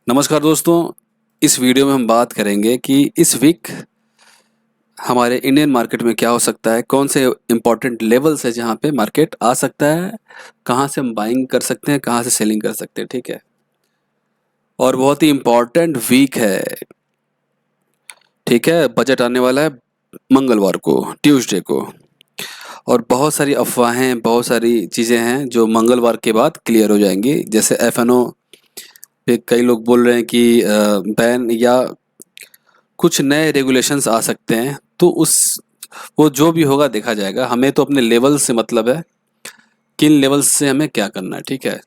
नमस्कार दोस्तों, इस वीडियो में हम बात करेंगे कि इस वीक हमारे इंडियन मार्केट में क्या हो सकता है, कौन से इम्पोर्टेंट लेवल्स है जहाँ पे मार्केट आ सकता है, कहाँ से हम बाइंग कर सकते हैं, कहाँ से सेलिंग कर सकते हैं। ठीक है, और बहुत ही इम्पोर्टेंट वीक है। ठीक है, बजट आने वाला है मंगलवार को, ट्यूसडे को, और बहुत सारी अफवाहें, बहुत सारी चीज़ें हैं जो मंगलवार के बाद क्लियर हो जाएंगी। जैसे एफएनओ पे कई लोग बोल रहे हैं कि बैन या कुछ नए रेगुलेशंस आ सकते हैं, तो उस वो जो भी होगा देखा जाएगा। हमें तो अपने लेवल से मतलब है, किन लेवल्स से हमें क्या करना है। ठीक है,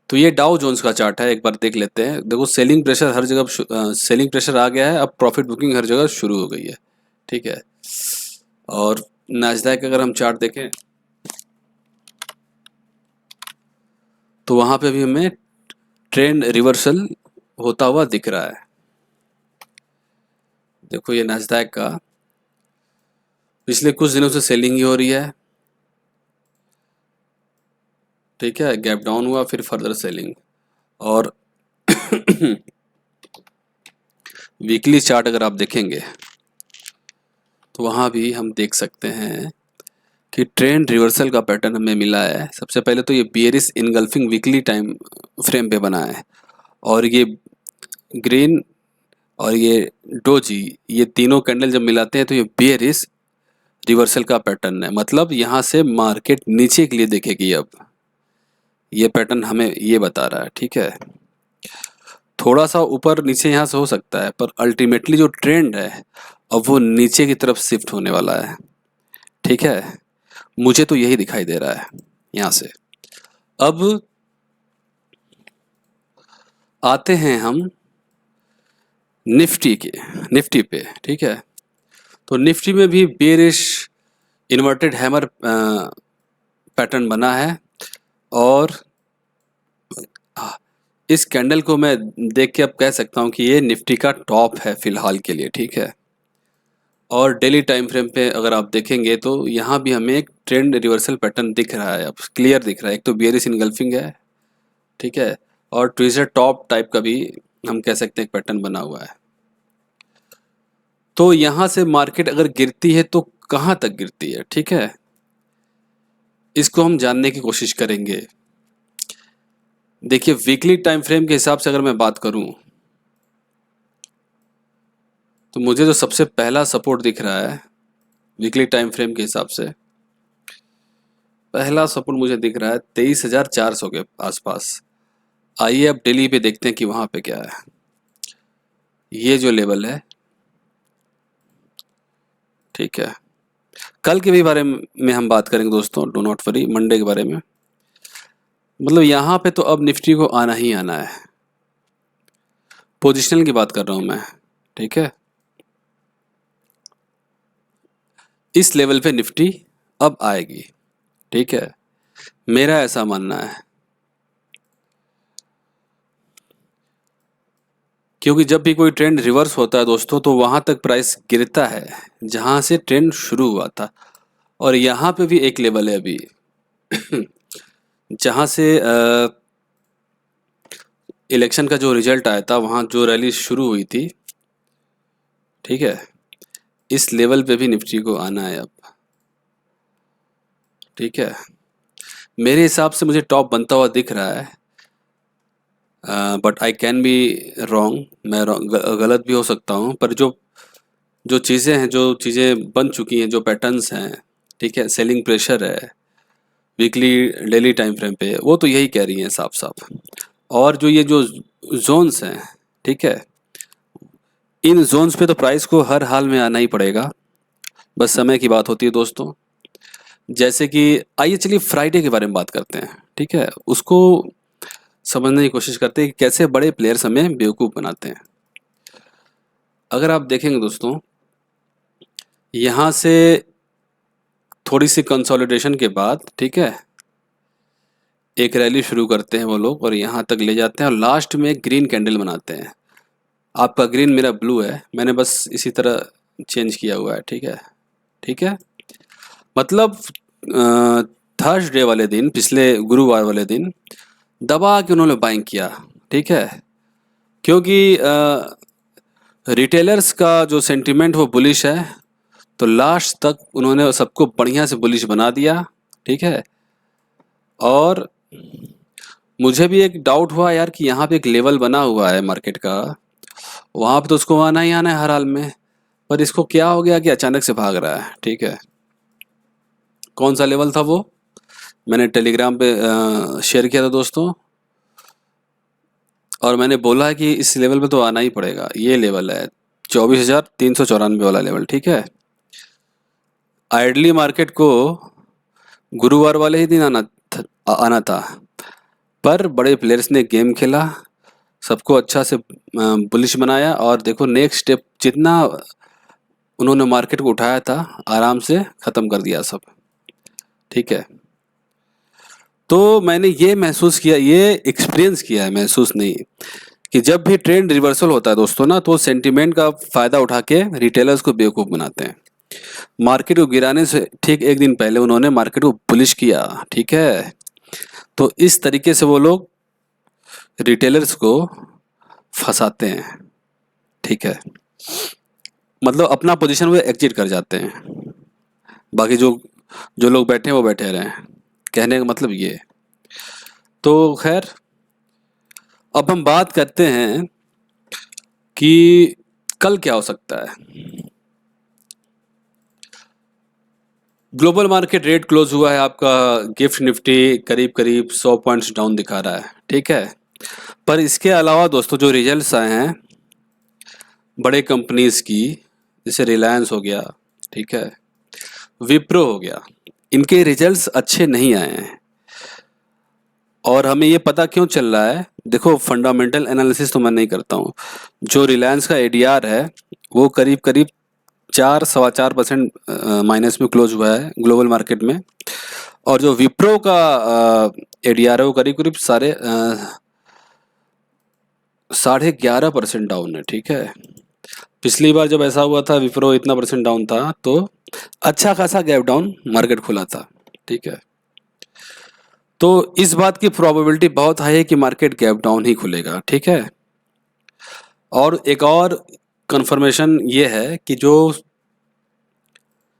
तो ये डाउ जोन्स का चार्ट है, एक बार देख लेते हैं। देखो, सेलिंग प्रेशर हर जगह, सेलिंग प्रेशर आ गया है, अब प्रॉफिट बुकिंग हर जगह शुरू हो गई है। ठीक है, और नैस्डैक अगर हम चार्ट देखें तो वहाँ पे भी हमें ट्रेंड रिवर्सल होता हुआ दिख रहा है। देखो, ये नैस्डैक का पिछले कुछ दिनों से सेलिंग ही हो रही है। ठीक है, गैप डाउन हुआ, फिर फर्दर सेलिंग। और वीकली चार्ट अगर आप देखेंगे तो वहाँ भी हम देख सकते हैं कि ट्रेंड रिवर्सल का पैटर्न हमें मिला है। सबसे पहले तो ये bearish engulfing weekly time frame पे बना है, और ये ग्रीन और ये डोजी, ये तीनों कैंडल जब मिलाते हैं तो ये बियरिश रिवर्सल का पैटर्न है। मतलब यहाँ से मार्केट नीचे के लिए देखेगी। अब ये पैटर्न हमें ये बता रहा है। ठीक है, थोड़ा सा ऊपर नीचे यहाँ से हो सकता है, पर अल्टीमेटली जो ट्रेंड है अब वो नीचे की तरफ शिफ्ट होने वाला है। ठीक है, मुझे तो यही दिखाई दे रहा है यहाँ से। अब आते हैं हम निफ्टी पे। ठीक है, तो निफ्टी में भी बेरिश इन्वर्टेड हैमर पैटर्न बना है, और इस कैंडल को मैं देख के अब कह सकता हूँ कि ये निफ्टी का टॉप है फिलहाल के लिए। ठीक है, और डेली टाइम फ्रेम पे अगर आप देखेंगे तो यहाँ भी हमें एक ट्रेंड रिवर्सल पैटर्न दिख रहा है, अब क्लियर दिख रहा है। एक तो बियरिश इनगल्फिंग है, ठीक है, और ट्विजर टॉप टाइप का भी हम कह सकते हैं एक पैटर्न बना हुआ है। तो यहाँ से मार्केट अगर गिरती है तो कहाँ तक गिरती है, ठीक है, इसको हम जानने की कोशिश करेंगे। देखिए, वीकली टाइम फ्रेम के हिसाब से अगर मैं बात करूं तो मुझे जो सबसे पहला सपोर्ट दिख रहा है वीकली टाइम फ्रेम के हिसाब से, पहला सपोर्ट मुझे दिख रहा है 23,400 के आसपास। आइए अब डेली पे देखते हैं कि वहां पे क्या है। ये जो लेवल है, ठीक है, कल के भी बारे में हम बात करेंगे दोस्तों, डो नॉट वरी, मंडे के बारे में। मतलब यहाँ पे तो अब निफ्टी को आना ही आना है। पोजिशनल की बात कर रहा हूँ मैं। ठीक है, इस लेवल पे निफ्टी अब आएगी। ठीक है, मेरा ऐसा मानना है, क्योंकि जब भी कोई ट्रेंड रिवर्स होता है दोस्तों तो वहां तक प्राइस गिरता है जहां से ट्रेंड शुरू हुआ था। और यहाँ पे भी एक लेवल है अभी जहां से इलेक्शन का जो रिजल्ट आया था, वहां जो रैली शुरू हुई थी, ठीक है, इस लेवल पे भी निफ्टी को आना है अब। ठीक है, मेरे हिसाब से मुझे टॉप बनता हुआ दिख रहा है, but I can be wrong, मैं गलत भी हो सकता हूँ। पर जो जो चीज़ें हैं, जो चीज़ें बन चुकी हैं, जो पैटर्न्स हैं, ठीक है, सेलिंग प्रेशर है वीकली डेली टाइम फ्रेम पे, वो तो यही कह रही हैं साफ साफ। और जो ये जो जोन्स हैं, ठीक है, इन जोन्स पे तो प्राइस को हर हाल में आना ही पड़ेगा, बस समय की बात होती है दोस्तों। जैसे कि आइए चलिए फ्राइडे के बारे में बात करते हैं। ठीक है, उसको समझने की कोशिश करते हैं कि कैसे बड़े प्लेयर्स हमें बेवकूफ़ बनाते हैं। अगर आप देखेंगे दोस्तों, यहाँ से थोड़ी सी कंसोलिडेशन के बाद, ठीक है, एक रैली शुरू करते हैं वो लोग, और यहाँ तक ले जाते हैं, और लास्ट में एक ग्रीन कैंडल बनाते हैं। आपका ग्रीन, मेरा ब्लू है, मैंने बस इसी तरह चेंज किया हुआ है। ठीक है, ठीक है, मतलब थर्सडे वाले दिन, पिछले गुरुवार वाले दिन दबा के उन्होंने बाइंग किया। ठीक है, क्योंकि रिटेलर्स का जो सेंटिमेंट वो बुलिश है, तो लास्ट तक उन्होंने सबको बढ़िया से बुलिश बना दिया, ठीक है। और मुझे भी एक डाउट हुआ यार कि यहाँ पे एक लेवल बना हुआ है मार्केट का, वहाँ पे तो उसको आना ही आना है हर हाल में, पर इसको क्या हो गया कि अचानक से भाग रहा है, ठीक है। कौन सा लेवल था वो, मैंने टेलीग्राम पे शेयर किया था दोस्तों, और मैंने बोला है कि इस लेवल पे तो आना ही पड़ेगा। ये लेवल है 24,394 वाला लेवल, ठीक है। आइडली मार्केट को गुरुवार वाले ही दिन आना था, पर बड़े प्लेयर्स ने गेम खेला, सबको अच्छा से बुलिश बनाया, और देखो नेक्स्ट स्टेप जितना उन्होंने मार्केट को उठाया था आराम से ख़त्म कर दिया सब, ठीक है। तो मैंने ये महसूस किया, ये एक्सपीरियंस किया है, महसूस नहीं, कि जब भी ट्रेंड रिवर्सल होता है दोस्तों ना, तो सेंटीमेंट का फ़ायदा उठा के रिटेलर्स को बेवकूफ़ बनाते हैं। मार्केट को गिराने से ठीक एक दिन पहले उन्होंने मार्केट को बुलिश किया, ठीक है। तो इस तरीके से वो लोग रिटेलर्स को फंसाते हैं, ठीक है। मतलब अपना पोजीशन वो एग्जिट कर जाते हैं, बाकी जो जो लोग बैठे हैं वो बैठे रहें, कहने का मतलब ये है। तो खैर, अब हम बात करते हैं कि कल क्या हो सकता है। ग्लोबल मार्केट रेट क्लोज हुआ है आपका, गिफ्ट निफ्टी करीब करीब 100 पॉइंट्स डाउन दिखा रहा है, ठीक है। पर इसके अलावा दोस्तों जो रिजल्ट्स आए हैं बड़े कंपनीज की, जैसे रिलायंस हो गया, ठीक है, विप्रो हो गया, इनके रिजल्ट्स अच्छे नहीं आए हैं। और हमें ये पता क्यों चल रहा है, देखो फंडामेंटल एनालिसिस तो मैं नहीं करता हूँ। जो रिलायंस का एडीआर है वो करीब करीब 4-4.25% माइनस में क्लोज हुआ है ग्लोबल मार्केट में, और जो विप्रो का एडीआर है वो करीब करीब 11.5% डाउन है, ठीक है। पिछली बार जब ऐसा हुआ था विप्रो इतना परसेंट डाउन था तो अच्छा खासा गैप डाउन मार्केट खुला था, ठीक है। तो इस बात की प्रोबेबिलिटी बहुत हाई है कि मार्केट गैप डाउन ही खुलेगा, ठीक है। और एक और कंफर्मेशन ये है कि जो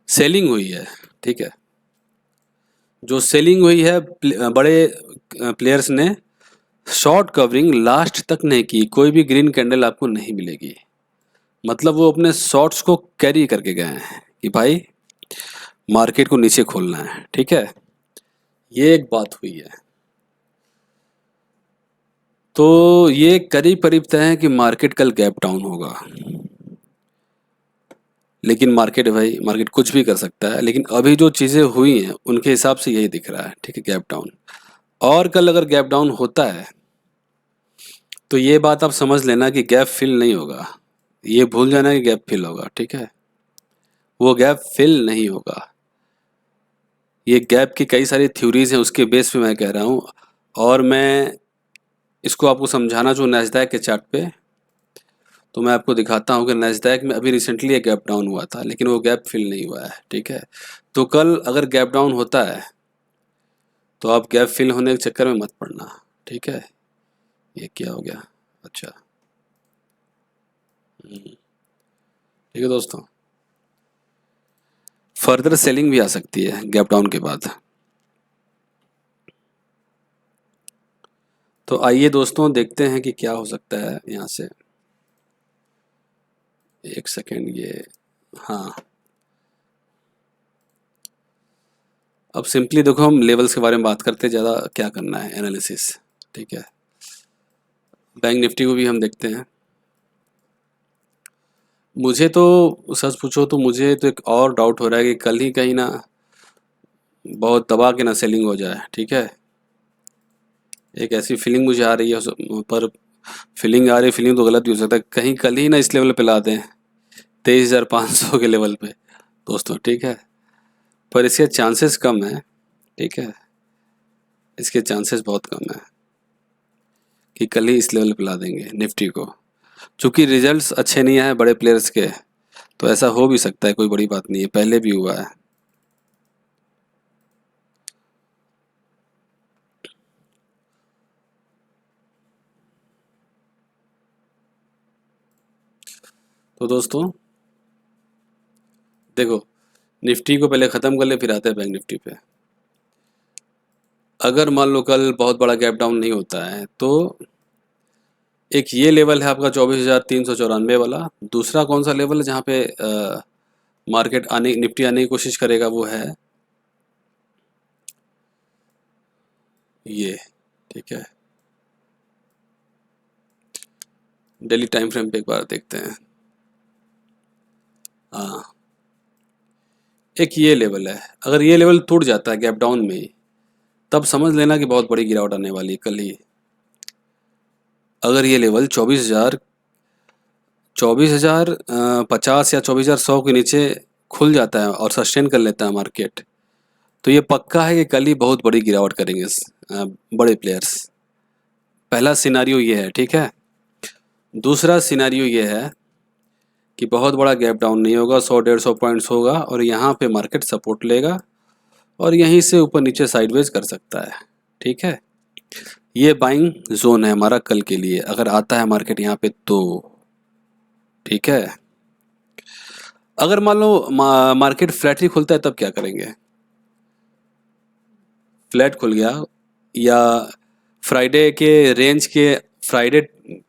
सेलिंग हुई है, ठीक है, जो सेलिंग हुई है बड़े प्लेयर्स ने शॉर्ट कवरिंग लास्ट तक नहीं की, कोई भी ग्रीन कैंडल आपको नहीं मिलेगी। मतलब वो अपने शॉर्ट्स को कैरी करके गए हैं कि भाई मार्केट को नीचे खोलना है, ठीक है। ये एक बात हुई है। तो ये करीब करीब तय है कि मार्केट कल गैप डाउन होगा, लेकिन मार्केट कुछ भी कर सकता है, लेकिन अभी जो चीज़ें हुई हैं उनके हिसाब से यही दिख रहा है, ठीक है, गैप डाउन। और कल अगर गैप डाउन होता है तो ये बात आप समझ लेना कि गैप फिल नहीं होगा, ये भूल जाना कि गैप फिल होगा, ठीक है। वो गैप फिल नहीं होगा। ये गैप की कई सारी थ्योरीज हैं, उसके बेस पे मैं कह रहा हूँ, और मैं इसको आपको समझाना जो नैस्डैक के चार्ट पे, तो मैं आपको दिखाता हूँ कि नैस्डैक में अभी रिसेंटली एक गैप डाउन हुआ था, लेकिन वो गैप फिल नहीं हुआ है, ठीक है। तो कल अगर गैप डाउन होता है तो आप गैप फिल होने के चक्कर में मत पड़ना, ठीक है। ये क्या हो गया, अच्छा, ठीक है दोस्तों। फर्दर सेलिंग भी आ सकती है गैप डाउन के बाद। तो आइए दोस्तों देखते हैं कि क्या हो सकता है यहाँ से। एक सेकेंड, ये, हाँ, अब सिंपली देखो हम लेवल्स के बारे में बात करते हैं, ज़्यादा क्या करना है एनालिसिस, ठीक है। बैंक निफ्टी को भी हम देखते हैं। मुझे तो सच पूछो तो मुझे तो एक और डाउट हो रहा है कि कल ही कहीं ना बहुत दबा के ना सेलिंग हो जाए, ठीक है। एक ऐसी फीलिंग मुझे आ रही है, पर फीलिंग आ रही, फीलिंग तो गलत भी हो सकता है, कहीं कल ही ना इस लेवल पे ला दें 23,500 के लेवल पे दोस्तों, ठीक है। पर इसके चांसेस कम है, ठीक है, इसके चांसेस बहुत कम है कि कल ही इस लेवल पे ला देंगे निफ्टी को। चूंकि रिजल्ट्स अच्छे नहीं आए बड़े प्लेयर्स के, तो ऐसा हो भी सकता है, कोई बड़ी बात नहीं है, पहले भी हुआ है। तो दोस्तों देखो, निफ्टी को पहले ख़त्म कर ले, फिर आते हैं बैंक निफ्टी पे। अगर मान लो कल बहुत बड़ा गैप डाउन नहीं होता है तो एक ये लेवल है आपका 24,394 वाला। दूसरा कौन सा लेवल है जहाँ पे मार्केट आने, निफ्टी आने की कोशिश करेगा, वो है ये, ठीक है। डेली टाइम फ्रेम पे एक बार देखते हैं। हाँ, एक ये लेवल है, अगर ये लेवल टूट जाता है गैप डाउन में ही, तब समझ लेना कि बहुत बड़ी गिरावट आने वाली है कल ही। अगर ये लेवल 24,050 या 24,100 के नीचे खुल जाता है और सस्टेन कर लेता है मार्केट, तो ये पक्का है कि कल ही बहुत बड़ी गिरावट करेंगे बड़े प्लेयर्स। पहला सिनारियो ये है, ठीक है। दूसरा सिनारियो ये है कि बहुत बड़ा गैप डाउन नहीं होगा, 100-150 पॉइंट्स होगा और यहाँ पे मार्केट सपोर्ट लेगा और यहीं से ऊपर नीचे साइडवेज कर सकता है, ठीक है। ये बाइंग जोन है हमारा कल के लिए, अगर आता है मार्केट यहाँ पे तो, ठीक है। अगर मान लो मार्केट फ्लैट ही खुलता है तब क्या करेंगे? फ्लैट खुल गया या फ्राइडे के रेंज के, फ्राइडे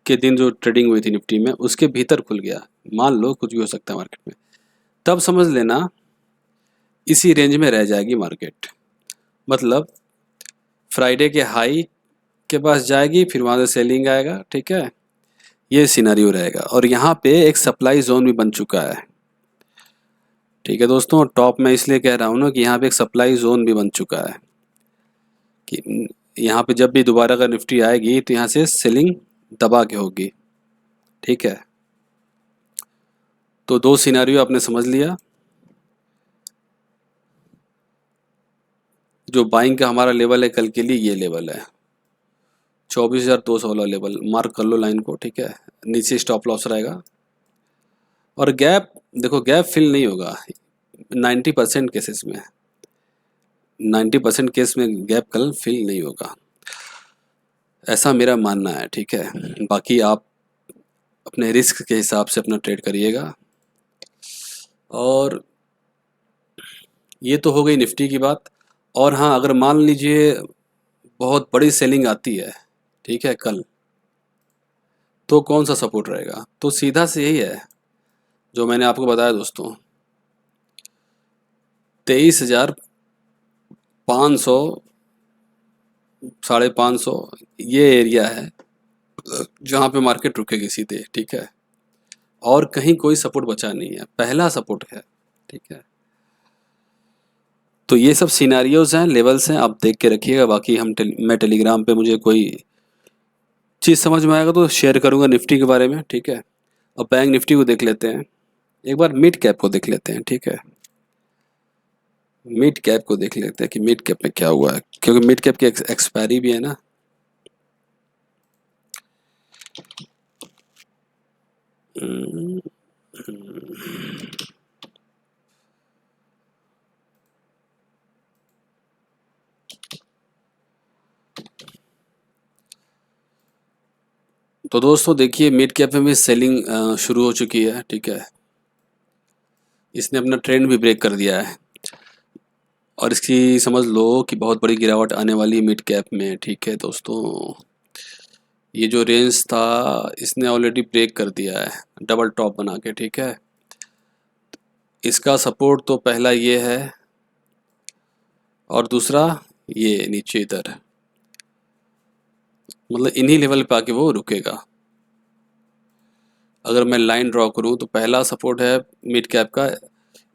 के दिन जो ट्रेडिंग हुई थी निफ्टी में उसके भीतर खुल गया, मान लो कुछ भी हो सकता है मार्केट में, तब समझ लेना इसी रेंज में रह जाएगी मार्केट। मतलब फ्राइडे के हाई के पास जाएगी, फिर वहाँ से सेलिंग आएगा, ठीक है। ये सिनेरियो रहेगा और यहाँ पे एक सप्लाई जोन भी बन चुका है, ठीक है दोस्तों। टॉप में इसलिए कह रहा हूँ ना कि यहाँ पे एक सप्लाई जोन भी बन चुका है कि यहाँ पे जब भी दोबारा अगर निफ्टी आएगी तो यहाँ से सेलिंग दबा के होगी, ठीक है। तो दो सिनेरियो आपने समझ लिया। जो बाइंग का हमारा लेवल है कल के लिए, ये लेवल है 24,200 वाला लेवल, मार्क कर लो लाइन को, ठीक है। नीचे स्टॉप लॉस रहेगा और गैप, देखो गैप फिल नहीं होगा 90% केसेस में, 90% केस में गैप कल फिल नहीं होगा, ऐसा मेरा मानना है, ठीक है। बाकी आप अपने रिस्क के हिसाब से अपना ट्रेड करिएगा। और ये तो हो गई निफ्टी की बात। और हाँ, अगर मान लीजिए बहुत बड़ी सेलिंग आती है, ठीक है, कल, तो कौन सा सपोर्ट रहेगा? तो सीधा से यही है जो मैंने आपको बताया दोस्तों, 23,500, 550, ये एरिया है जहाँ पे मार्केट रुकेगी सीधे, ठीक है। और कहीं कोई सपोर्ट बचा नहीं है, पहला सपोर्ट है, ठीक है। तो ये सब सिनेरियोज हैं, लेवल्स हैं, आप देख के रखिएगा। बाकी मैं टेलीग्राम पे मुझे कोई चीज़ समझ में आएगा तो शेयर करूँगा निफ्टी के बारे में, ठीक है। अब बैंक निफ्टी को देख लेते हैं, एक बार मिड कैप को देख लेते हैं, ठीक है। मिड कैप को देख लेते हैं कि मिड कैप में क्या हुआ है, क्योंकि मिड कैप की एक्सपायरी भी है ना। तो दोस्तों देखिए, मिड कैप में भी सेलिंग शुरू हो चुकी है, ठीक है। इसने अपना ट्रेंड भी ब्रेक कर दिया है और इसकी समझ लो कि बहुत बड़ी गिरावट आने वाली है मिड कैप में, ठीक है दोस्तों। ये जो रेंज था इसने ऑलरेडी ब्रेक कर दिया है डबल टॉप बना के, ठीक है। इसका सपोर्ट तो पहला ये है और दूसरा ये नीचे इधर, मतलब इन्हीं लेवल पे आके वो रुकेगा। अगर मैं लाइन ड्रॉ करूं तो पहला सपोर्ट है मिड कैप का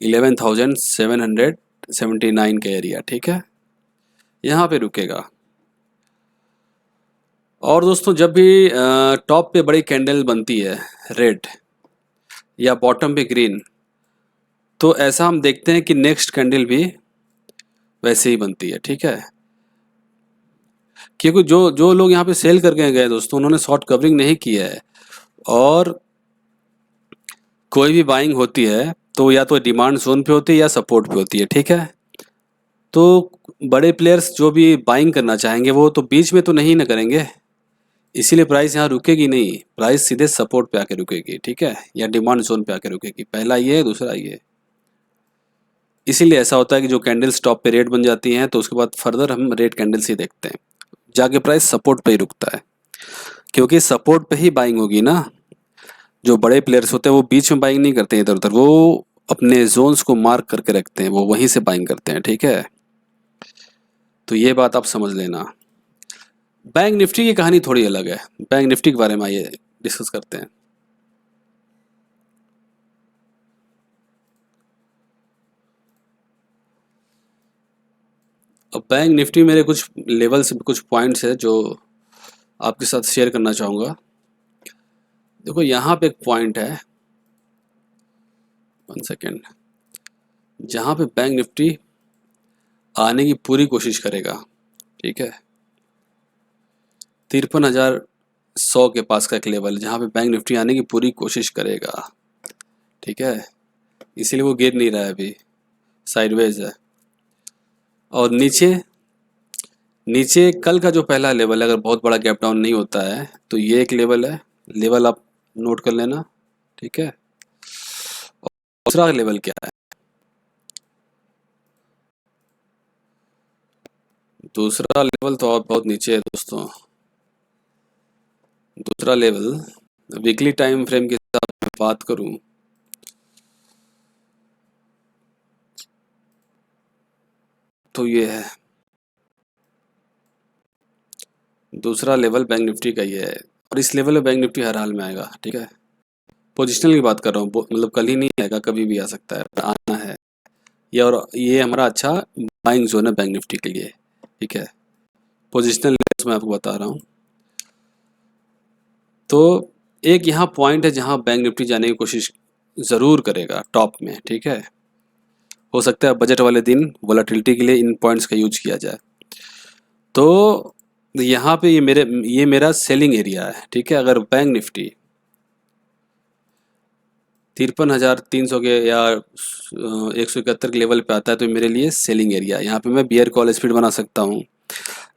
11,779 का एरिया, ठीक है, यहाँ पे रुकेगा। और दोस्तों जब भी टॉप पे बड़ी कैंडल बनती है रेड या बॉटम पे ग्रीन, तो ऐसा हम देखते हैं कि नेक्स्ट कैंडल भी वैसे ही बनती है, ठीक है। क्योंकि जो जो लोग यहाँ पे सेल करके गए दोस्तों, उन्होंने शॉर्ट कवरिंग नहीं की है। और कोई भी बाइंग होती है तो या तो डिमांड जोन पे होती है या सपोर्ट पे होती है, ठीक है। तो बड़े प्लेयर्स जो भी बाइंग करना चाहेंगे वो तो बीच में तो नहीं ना करेंगे, इसीलिए प्राइस यहाँ रुकेगी नहीं, प्राइस सीधे सपोर्ट पे आके रुकेगी, ठीक है, या डिमांड जोन पे आके रुकेगी। पहला ये है, दूसरा ये। इसीलिए ऐसा होता है कि जो कैंडल्स टॉप पे रेड बन जाती हैं तो उसके बाद फर्दर हम रेड कैंडल्स ही देखते हैं, जाके प्राइस सपोर्ट पे ही रुकता है, क्योंकि सपोर्ट पे ही बाइंग होगी ना। जो बड़े प्लेयर्स होते हैं वो बीच में बाइंग नहीं करते हैं इधर उधर, वो अपने जोन्स को मार्क करके रखते हैं, वो वहीं से बाइंग करते हैं, ठीक है। तो ये बात आप समझ लेना। बैंक निफ्टी की कहानी थोड़ी अलग है, बैंक निफ्टी के बारे में आइए डिस्कस करते हैं। अब बैंक निफ्टी मेरे कुछ लेवल्स, कुछ पॉइंट्स है जो आपके साथ शेयर करना चाहूँगा। देखो यहाँ पे एक पॉइंट है, 1 सेकेंड, जहाँ पे बैंक निफ्टी आने की पूरी कोशिश करेगा, ठीक है। 53,100 के पास का एक लेवल जहाँ पे बैंक निफ्टी आने की पूरी कोशिश करेगा, ठीक है। इसीलिए वो गिर नहीं रहा है अभी, साइडवेज है। और नीचे नीचे कल का जो पहला लेवल है, अगर बहुत बड़ा गैप डाउन नहीं होता है तो ये एक लेवल है, लेवल आप नोट कर लेना, ठीक है। और दूसरा लेवल क्या है, दूसरा लेवल तो और बहुत नीचे है दोस्तों। दूसरा लेवल वीकली टाइम फ्रेम के हिसाब से बात करूं तो ये है, दूसरा लेवल बैंक निफ्टी का ये है। और इस लेवल पे बैंक निफ्टी हर हाल में आएगा, ठीक है। पोजिशनल की बात कर रहा हूँ, मतलब कल ही नहीं आएगा, कभी भी आ सकता है, आना है ये। और ये हमारा अच्छा बाइंग जोन है बैंक निफ्टी के लिए, ठीक है। पोजिशनल लेवल्स मैं आपको बता रहा हूँ। तो एक यहाँ पॉइंट है जहाँ बैंक निफ्टी जाने की कोशिश ज़रूर करेगा, टॉप में, ठीक है। हो सकता है बजट वाले दिन वोलेटिलिटी के लिए इन पॉइंट्स का यूज किया जाए। तो यहाँ पे ये मेरा सेलिंग एरिया है, ठीक है। अगर बैंक निफ्टी 53,300 के या 171 के लेवल पे आता है तो मेरे लिए सेलिंग एरिया। यहाँ पे मैं बियर कॉल स्पीड बना सकता हूँ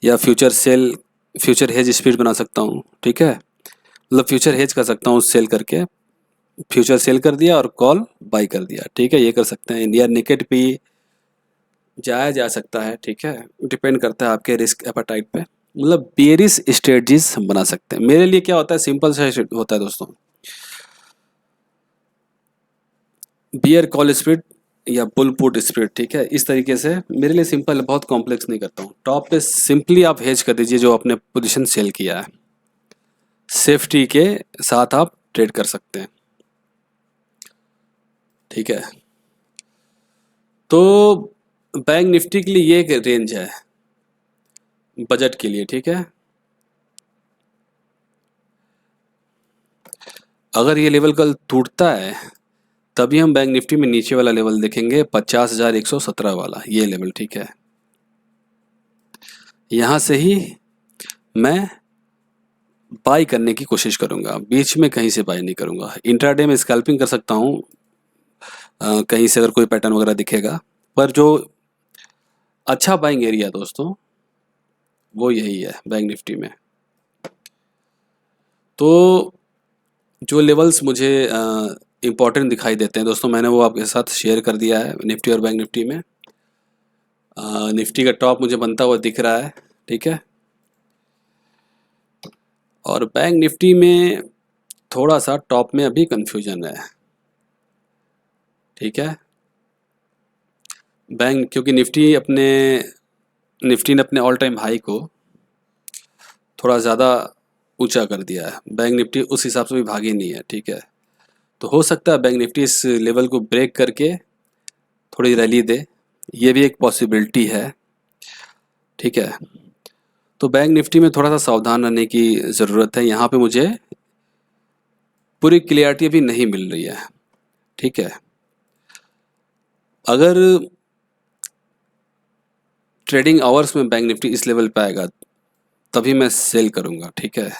या फ्यूचर हेज स्पीड बना सकता हूँ, ठीक है। मतलब फ्यूचर हेज कर सकता हूँ सेल करके, फ्यूचर सेल कर दिया और कॉल बाई कर दिया, ठीक है। ये कर सकते हैं, या निकेट पे जाया जा सकता है, ठीक है। डिपेंड करता है आपके रिस्क एपेटाइट पे। मतलब बेरिश स्ट्रेटजीज हम बना सकते हैं। मेरे लिए क्या होता है, सिंपल सा होता है दोस्तों, बियर कॉल स्प्रेड या बुल पुट स्प्रेड, ठीक है। इस तरीके से मेरे लिए सिंपल है, बहुत कॉम्प्लेक्स नहीं करता हूँ। टॉप पे सिंपली आप हेज कर दीजिए जो आपने पोजीशन सेल किया है, सेफ्टी के साथ आप ट्रेड कर सकते हैं, ठीक है। तो बैंक निफ्टी के लिए ये एक रेंज है बजट के लिए, ठीक है। अगर ये लेवल कल टूटता है तभी हम बैंक निफ्टी में नीचे वाला लेवल देखेंगे, 50,117 वाला ये लेवल, ठीक है। यहाँ से ही मैं बाई करने की कोशिश करूंगा, बीच में कहीं से बाई नहीं करूंगा। इंट्राडे में स्कैल्पिंग कर सकता हूँ कहीं से अगर कोई पैटर्न वगैरह दिखेगा, पर जो अच्छा बाइंग एरिया दोस्तों वो यही है बैंक निफ्टी में। तो जो लेवल्स मुझे इम्पोर्टेंट दिखाई देते हैं दोस्तों, मैंने वो आपके साथ शेयर कर दिया है निफ्टी और बैंक निफ्टी में। निफ्टी का टॉप मुझे बनता हुआ दिख रहा है, ठीक है। और बैंक निफ्टी में थोड़ा सा टॉप में अभी कंफ्यूजन है, ठीक है। बैंक क्योंकि निफ्टी ने अपने ऑल टाइम हाई को थोड़ा ज़्यादा ऊंचा कर दिया है, बैंक निफ्टी उस हिसाब से भी भागी नहीं है, ठीक है। तो हो सकता है बैंक निफ्टी इस लेवल को ब्रेक करके थोड़ी रैली दे, ये भी एक पॉसिबिलिटी है, ठीक है। तो बैंक निफ्टी में थोड़ा सा सावधान रहने की ज़रूरत है। यहाँ पे मुझे पूरी क्लियरिटी अभी नहीं मिल रही है, ठीक है। अगर ट्रेडिंग आवर्स में बैंक निफ्टी इस लेवल पे आएगा तभी मैं सेल करूँगा, ठीक है।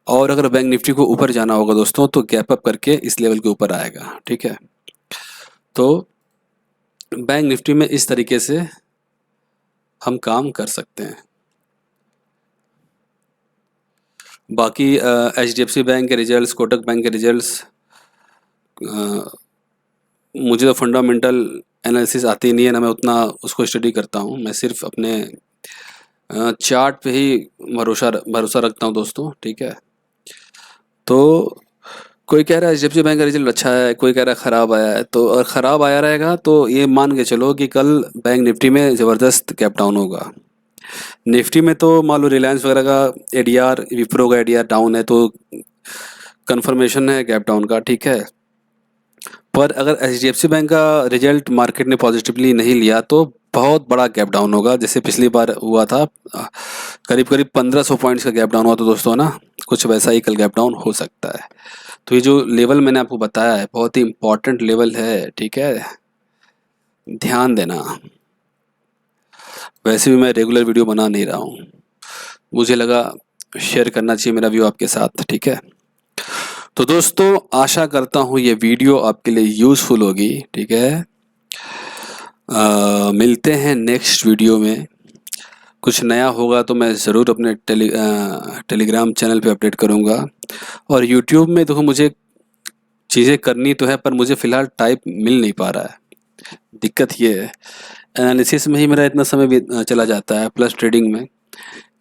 और अगर बैंक निफ्टी को ऊपर जाना होगा दोस्तों तो गैप अप करके इस लेवल के ऊपर आएगा, ठीक है। तो बैंक निफ्टी में इस तरीके से हम काम कर सकते हैं। बाकी HDFC बैंक के रिजल्ट्स, कोटक बैंक के रिजल्ट्स, मुझे तो फंडामेंटल एनालिसिस आती नहीं है, ना मैं उतना उसको स्टडी करता हूँ। मैं सिर्फ अपने चार्ट पे ही भरोसा रखता हूँ दोस्तों, ठीक है। तो कोई कह रहा है HDFC बैंक का रिजल्ट अच्छा है, कोई कह रहा है ख़राब आया है। तो अगर ख़राब आया रहेगा तो ये मान के चलो कि कल बैंक निफ्टी में ज़बरदस्त गैप डाउन होगा। निफ्टी में तो मान लो रिलायंस वगैरह का एडीआर, विप्रो का एडीआर डाउन है, तो कंफर्मेशन है गैप डाउन का, ठीक है। पर अगर HDFC बैंक का रिजल्ट मार्केट ने पॉजिटिवली नहीं लिया तो बहुत बड़ा गैप डाउन होगा, जैसे पिछली बार हुआ था। करीब करीब 1500 पॉइंट्स का गैप डाउन हुआ। तो दोस्तों ना, कुछ वैसा ही कल गैप डाउन हो सकता है। तो ये जो लेवल मैंने आपको बताया है बहुत ही इम्पोर्टेंट लेवल है, ठीक है, ध्यान देना। वैसे भी मैं रेगुलर वीडियो बना नहीं रहा हूँ, मुझे लगा शेयर करना चाहिए मेरा व्यू आपके साथ, ठीक है। तो दोस्तों आशा करता हूँ ये वीडियो आपके लिए यूज़फुल होगी, ठीक है। मिलते हैं नेक्स्ट वीडियो में। कुछ नया होगा तो मैं ज़रूर अपने टेलीग्राम चैनल पे अपडेट करूँगा। और यूट्यूब में देखो, मुझे चीज़ें करनी तो है पर मुझे फ़िलहाल टाइप मिल नहीं पा रहा है। दिक्कत ये है, एनालिसिस में ही मेरा इतना समय चला जाता है, प्लस ट्रेडिंग में,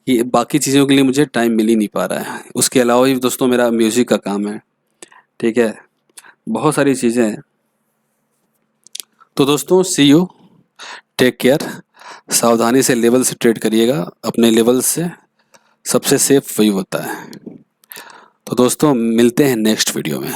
कि बाकी चीज़ों के लिए मुझे टाइम मिल ही नहीं पा रहा है। उसके अलावा भी दोस्तों मेरा म्यूज़िक का काम है, ठीक है, बहुत सारी चीज़ें हैं। तो दोस्तों सी यू, टेक केयर। सावधानी से लेवल से ट्रेड करिएगा, अपने लेवल से सबसे सेफ वही होता है। तो दोस्तों मिलते हैं नेक्स्ट वीडियो में।